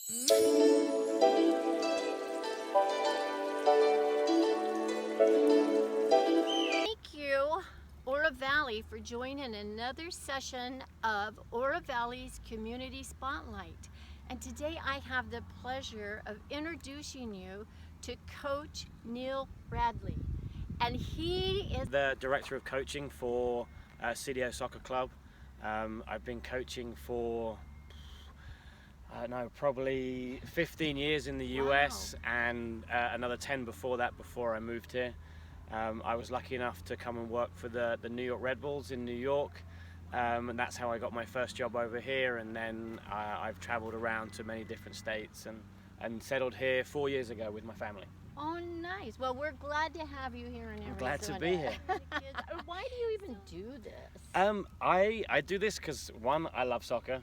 Thank you, Oro Valley, for joining another session of Oro Valley's Community Spotlight. And today I have the pleasure of introducing you to Coach Neil Radley. And he is the director of coaching for CDO Soccer Club. I've been coaching for I don't know, probably 15 years in the US, and another 10 before that, before I moved here. I was lucky enough to come and work for the New York Red Bulls in New York, and that's how I got my first job over here. And then I've traveled around to many different states and settled here 4 years ago with my family. Oh, nice. Well, we're glad to have you here in Arizona. I'm glad to be here. Why do you even do this? I do this because, one, I love soccer.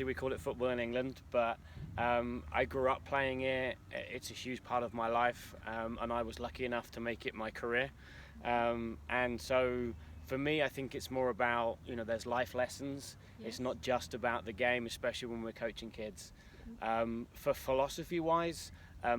We call it football in England, but I grew up playing it. It's a huge part of my life, and I was lucky enough to make it my career. And so for me, I think it's more about, there's life lessons. Yes. It's not just about the game, especially when we're coaching kids. For philosophy-wise,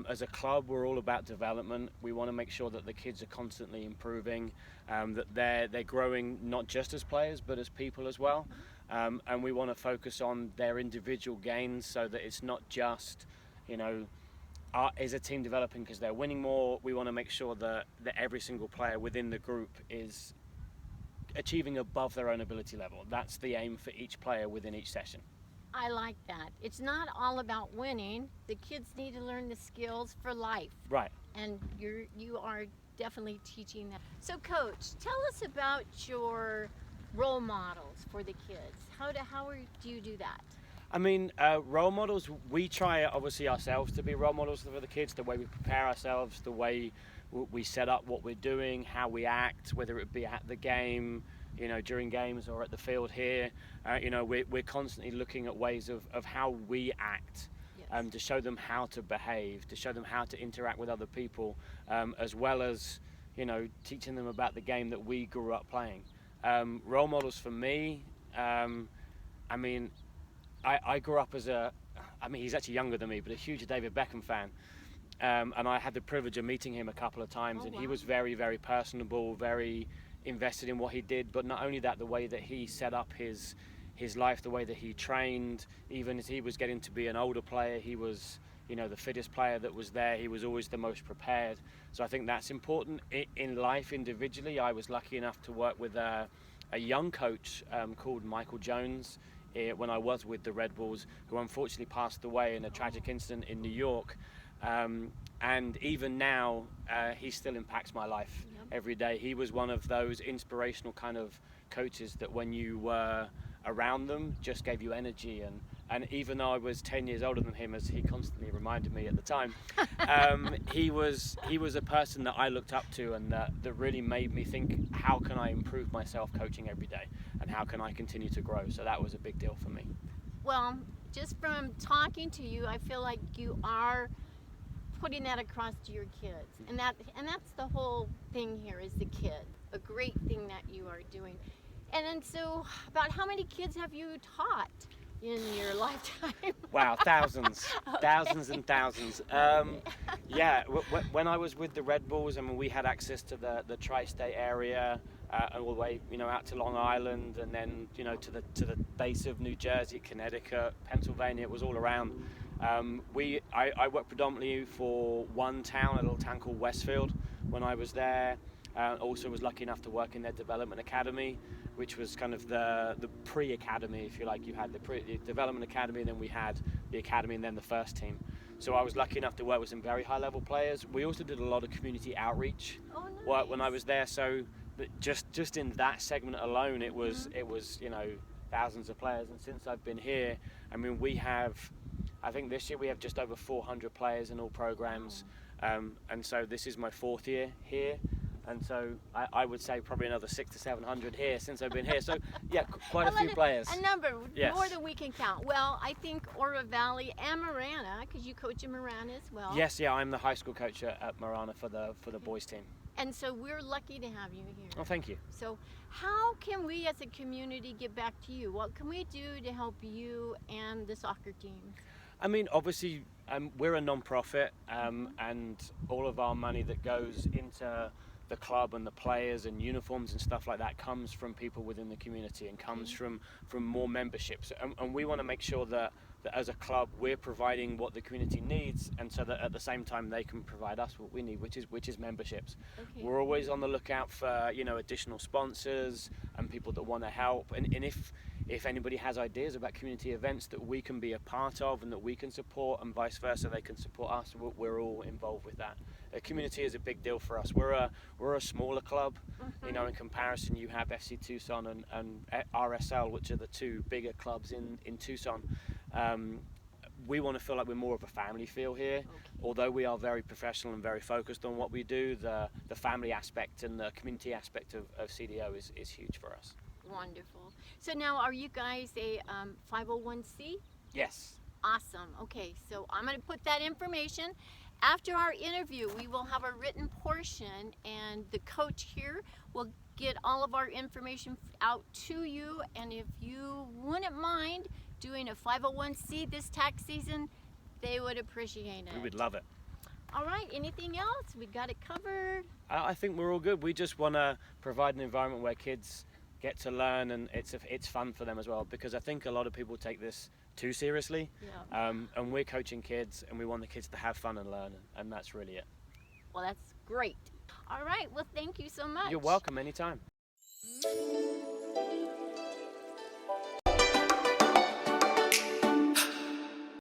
as a club, we're all about development. We want to make sure that the kids are constantly improving, that they're growing not just as players but as people as well. And we want to focus on their individual gains, so that it's not just, is a team developing because they're winning more. We want to make sure that every single player within the group is achieving above their own ability level. That's the aim for each player within each session. I like that. It's not all about winning. The kids need to learn the skills for life. Right. And you are definitely teaching that. So, Coach, tell us about your role models for the kids. How do you do that? Role models, we try obviously ourselves to be role models for the kids, the way we prepare ourselves, the way we set up what we're doing, how we act, whether it be at the game, during games or at the field here. We're constantly looking at ways of how we act. Yes. To show them how to behave, to show them how to interact with other people, as well as, teaching them about the game that we grew up playing. Role models for me, I grew up as he's actually younger than me, but a huge David Beckham fan. And I had the privilege of meeting him a couple of times. Oh, and wow. He was very, very personable, very invested in what he did, but not only that, the way that he set up his life, the way that he trained. Even as he was getting to be an older player, he was the fittest player that was there. He was always the most prepared. So I think that's important in life individually. I was lucky enough to work with a young coach called Michael Jones when I was with the Red Bulls, who unfortunately passed away in a tragic incident in New York. And even now, he still impacts my life. Yep. Every day. He was one of those inspirational kind of coaches that when you were around them, just gave you energy. And even though I was 10 years older than him, as he constantly reminded me at the time, he was a person that I looked up to, and that really made me think, how can I improve myself coaching every day, and how can I continue to grow? So that was a big deal for me. Well, just from talking to you, I feel like you are putting that across to your kids, and that's the whole thing here, is the kid. A great thing that you are doing. And so, about how many kids have you taught in your lifetime? Wow, thousands. Okay. Thousands and thousands. When I was with the Red Bulls, we had access to the tri-state area, all the way, out to Long Island, and then, to the base of New Jersey, Connecticut, Pennsylvania. It was all around. I worked predominantly for one town, a little town called Westfield, when I was there. Also was lucky enough to work in their development academy, which was kind of the pre-academy, if you like. You had the development academy, and then we had the academy, and then the first team. So I was lucky enough to work with some very high-level players. We also did a lot of community outreach work when I was there. So just in that segment alone, it was thousands of players. And since I've been here, we have, I think this year we have just over 400 players in all programs. And so this is my 4th year here. And so I would say probably another 600 to 700 here since I've been here. So yeah, quite a few players. A number, yes. More than we can count. Well, I think Oro Valley and Marana, because you coach in Marana as well. Yes, I'm the high school coach at Marana for the boys team. And so we're lucky to have you here. Oh, thank you. So how can we as a community get back to you? What can we do to help you and the soccer team? I mean, obviously, we're a non-profit, and all of our money that goes into the club and the players and uniforms and stuff like that comes from people within the community and comes from more memberships. And we want to make sure that as a club we're providing what the community needs, and so that at the same time they can provide us what we need, which is memberships. Okay. We're always on the lookout for additional sponsors and people that want to help. And if anybody has ideas about community events that we can be a part of and that we can support, and vice versa, they can support us, we're all involved with that. The community is a big deal for us. We're a smaller club, in comparison. You have FC Tucson and RSL, which are the two bigger clubs in Tucson. We want to feel like we're more of a family feel here. Okay. Although we are very professional and very focused on what we do, the family aspect and the community aspect of CDO is huge for us. Wonderful. So now, are you guys a 501c? Yes. Awesome. Okay, so I'm going to put that information. After our interview, we will have a written portion, and the coach here will get all of our information out to you. And if you wouldn't mind doing a 501c this tax season, they would appreciate it. We would love it. All right, anything else? We got it covered. I think we're all good. We just want to provide an environment where kids get to learn, and it's fun for them as well, because I think a lot of people take this too seriously. Yeah. And we're coaching kids, and we want the kids to have fun and learn, and that's really it. Well, that's great. All right, well, thank you so much. You're welcome anytime.